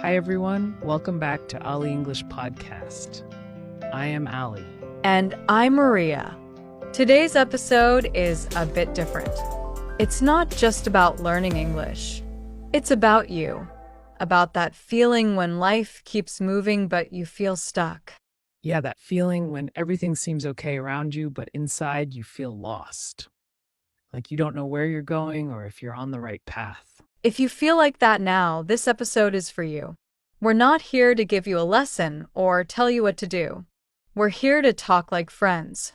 Hi, everyone. Welcome back to Ollie English Podcast. I am Ollie. And I'm Maria. Today's episode is a bit different. It's not just about learning English. It's about you. About that feeling when life keeps moving but you feel stuck. Yeah, that feeling when everything seems okay around you, but inside you feel lost. Like you don't know where you're going or if you're on the right path. If you feel like that now, this episode is for you. We're not here to give you a lesson or tell you what to do. We're here to talk like friends,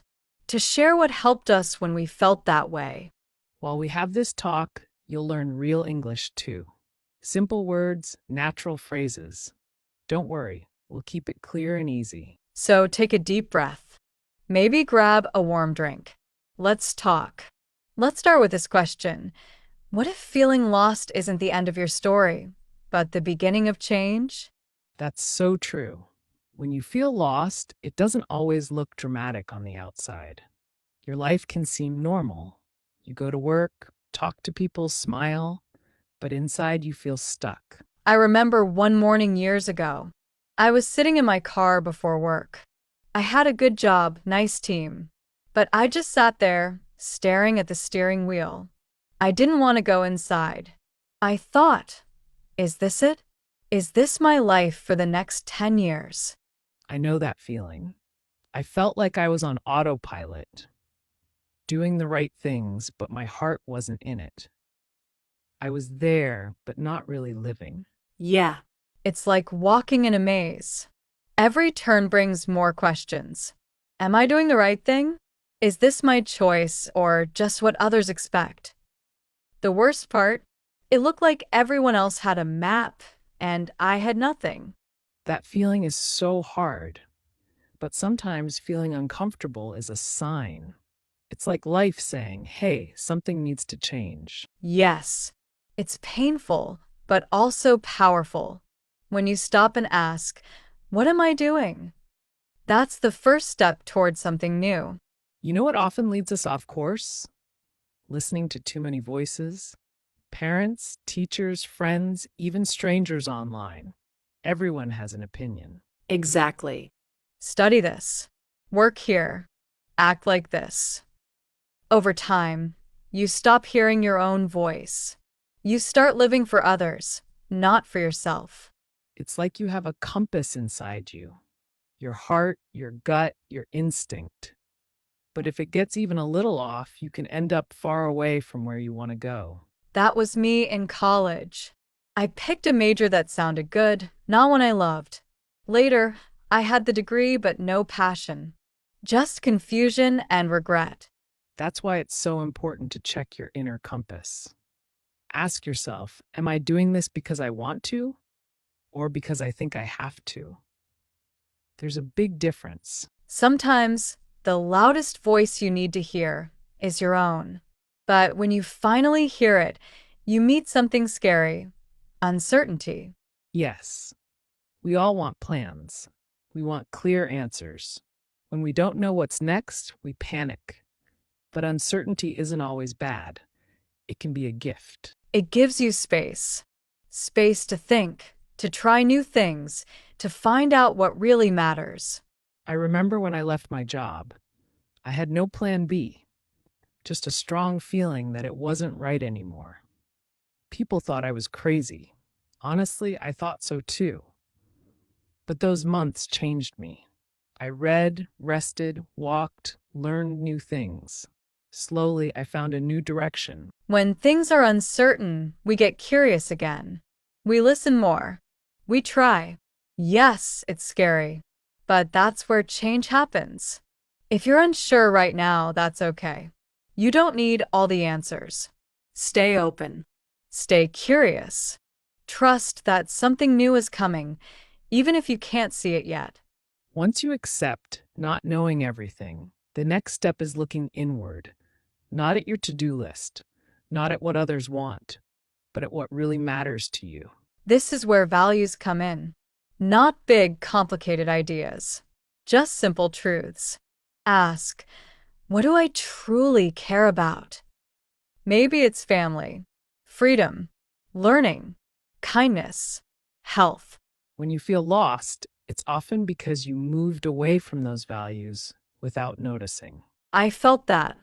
to share what helped us when we felt that way. While we have this talk, you'll learn real English too. Simple words, natural phrases. Don't worry, we'll keep it clear and easy. So take a deep breath. Maybe grab a warm drink. Let's talk. Let's start with this question. What if feeling lost isn't the end of your story, but the beginning of change? That's so true. When you feel lost, it doesn't always look dramatic on the outside. Your life can seem normal. You go to work, talk to people, smile, but inside you feel stuck. I remember one morning years ago. I was sitting in my car before work. I had a good job, nice team, but I just sat there, staring at the steering wheel. I didn't want to go inside. I thought, is this it? Is this my life for the next 10 years? I know that feeling. I felt like I was on autopilot, doing the right things, but my heart wasn't in it. I was there, but not really living. Yeah. It's like walking in a maze. Every turn brings more questions. Am I doing the right thing? Is this my choice or just what others expect? The worst part, it looked like everyone else had a map and I had nothing. That feeling is so hard, but sometimes feeling uncomfortable is a sign. It's like life saying, hey, something needs to change. Yes, it's painful, but also powerful. When you stop and ask, what am I doing? That's the first step towards something new. You know what often leads us off course? Listening to too many voices. Parents, teachers, friends, even strangers online. Everyone has an opinion. Exactly. Study this. Work here. Act like this. Over time, you stop hearing your own voice. You start living for others, not for yourself. It's like you have a compass inside you. Your heart, your gut, your instinct. But if it gets even a little off, you can end up far away from where you want to go. That was me in college. I picked a major that sounded good, not one I loved. Later, I had the degree but no passion. Just confusion and regret. That's why it's so important to check your inner compass. Ask yourself, am I doing this because I want to or because I think I have to? There's a big difference. Sometimes, the loudest voice you need to hear is your own. But when you finally hear it, you meet something scary. Uncertainty. Yes, we all want plans. We want clear answers. When we don't know what's next, we panic. But uncertainty isn't always bad. It can be a gift. It gives you space. Space to think, to try new things, to find out what really matters. I remember when I left my job, I had no plan B, just a strong feeling that it wasn't right anymore. People thought I was crazy. Honestly, I thought so too. But those months changed me. I read, rested, walked, learned new things. Slowly, I found a new direction. When things are uncertain, we get curious again. We listen more. We try. Yes, it's scary, but that's where change happens. If you're unsure right now, that's okay. You don't need all the answers. Stay open. Stay curious. Trust that something new is coming, even if you can't see it yet. Once you accept not knowing everything, the next step is looking inward, not at your to-do list, not at what others want, but at what really matters to you. This is where values come in. Not big, complicated ideas, just simple truths. Ask, what do I truly care about? Maybe it's family, freedom, learning, kindness, health. When you feel lost, it's often because you moved away from those values without noticing. I felt that.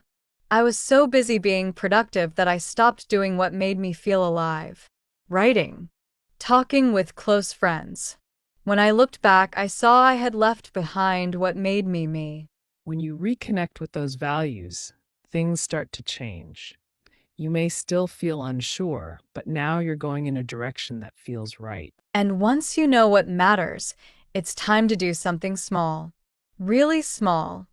I was so busy being productive that I stopped doing what made me feel alive. Writing. Talking with close friends. When I looked back, I saw I had left behind what made me me. When you reconnect with those values, things start to change. You may still feel unsure, but now you're going in a direction that feels right. And once you know what matters, it's time to do something small. Really small.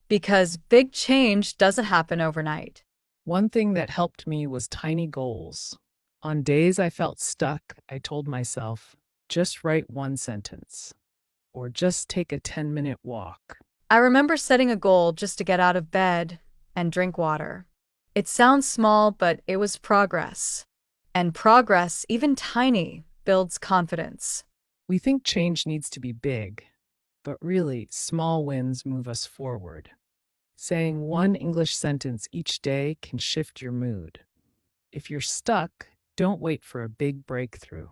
Because big change doesn't happen overnight. One thing that helped me was tiny goals. On days I felt stuck, I told myself, just write one sentence, or just take a 10-minute walk. I remember setting a goal just to get out of bed and drink water. It sounds small, but it was progress. And progress, even tiny, builds confidence. We think change needs to be big, but really, small wins move us forward. Saying one English sentence each day can shift your mood. If you're stuck, don't wait for a big breakthrough.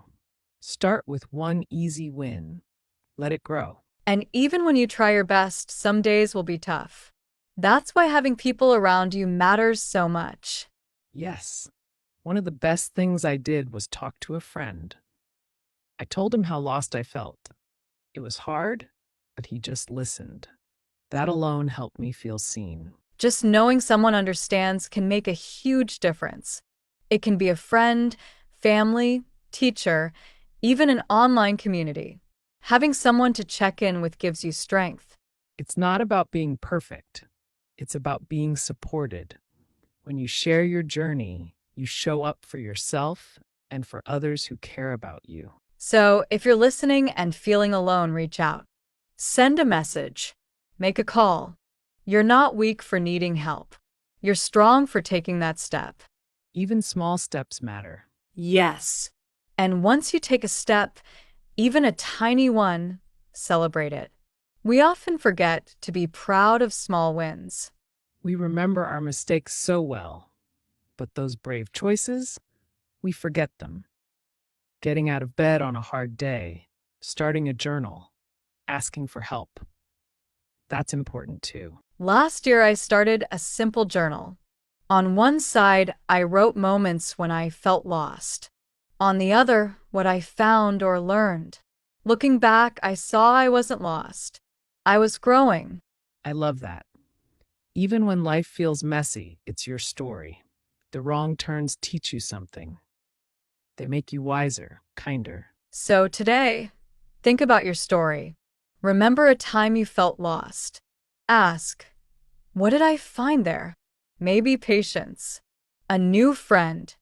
Start with one easy win. Let it grow. And even when you try your best, some days will be tough. That's why having people around you matters so much. Yes, one of the best things I did was talk to a friend. I told him how lost I felt. It was hard, but he just listened. That alone helped me feel seen. Just knowing someone understands can make a huge difference. It can be a friend, family, teacher, even an online community. Having someone to check in with gives you strength. It's not about being perfect. It's about being supported. When you share your journey, you show up for yourself and for others who care about you. So, if you're listening and feeling alone, reach out. Send a message. Make a call. You're not weak for needing help. You're strong for taking that step. Even small steps matter. Yes. And once you take a step, even a tiny one, celebrate it. We often forget to be proud of small wins. We remember our mistakes so well, but those brave choices, we forget them. Getting out of bed on a hard day, starting a journal, asking for help. That's important too. Last year, I started a simple journal. On one side, I wrote moments when I felt lost. On the other, what I found or learned. Looking back, I saw I wasn't lost. I was growing. I love that. Even when life feels messy, it's your story. The wrong turns teach you something. They make you wiser, kinder. So today, think about your story. Remember a time you felt lost. Ask, what did I find there? Maybe patience, a new friend,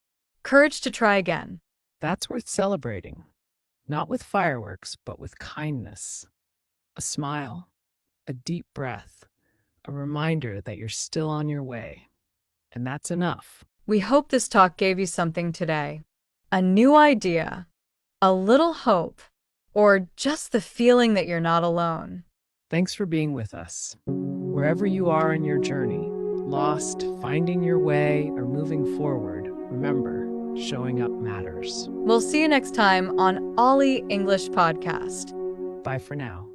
courage to try again. That's worth celebrating. Not with fireworks, but with kindness. A smile, a deep breath, a reminder that you're still on your way. And that's enough. We hope this talk gave you something today. A new idea, a little hope, or just the feeling that you're not alone. Thanks for being with us. Wherever you are in your journey, lost, finding your way, or moving forward, remember, showing up matters. We'll see you next time on Ollie English Podcast. Bye for now.